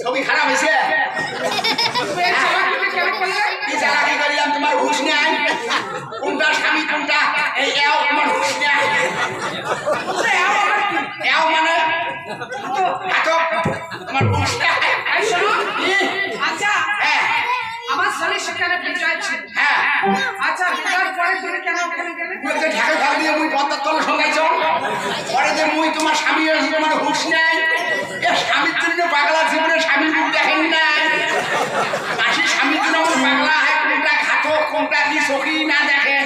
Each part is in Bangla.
ছবি খারাপ হয়েছে চালাকি করলাম তোমার হুশ নেই কোনটা স্বামী কোনটা এই তোমার হুশ নেই মানে তোমার হুশ নেই আচ্ছা আমার স্বামী সেখানে বিজয় ছিল হ্যাঁ আচ্ছা বিজয়ের পরে তুমি কেন ওখানে গেলে ঢাকা ঘর দিয়ে মুই পদ্মার তলে সঙ্গাইছ পরে যে মুই তোমার স্বামী তোমার হুশ নেই এ স্বামীর জন্য পাগলা জীবনে স্বামীর মুখ দেখেন নাই মাসির স্বামীর জন্য আমার পাগলা হয় কোনটা ঘাতক কোনটা কি সখী না দেখে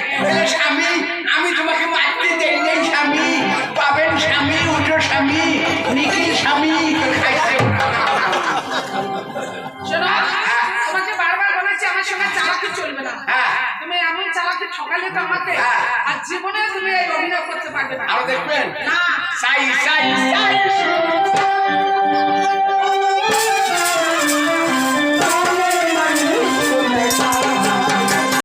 স্বামী আমি তোমাকে মারতে দেই নেই স্বামী পাবেন স্বামী উঠো স্বামী নিখিল স্বামী খাইছে শোনো তোমাকে বারবার বলেছি আমার সঙ্গে চালাকি চলবে না তুমি এমন চালাকি ঠকালে তো আমাকে আর জীবনে তুমি এই অভিনয় করতে পারবে না আরো দেখবেন না সাই সাই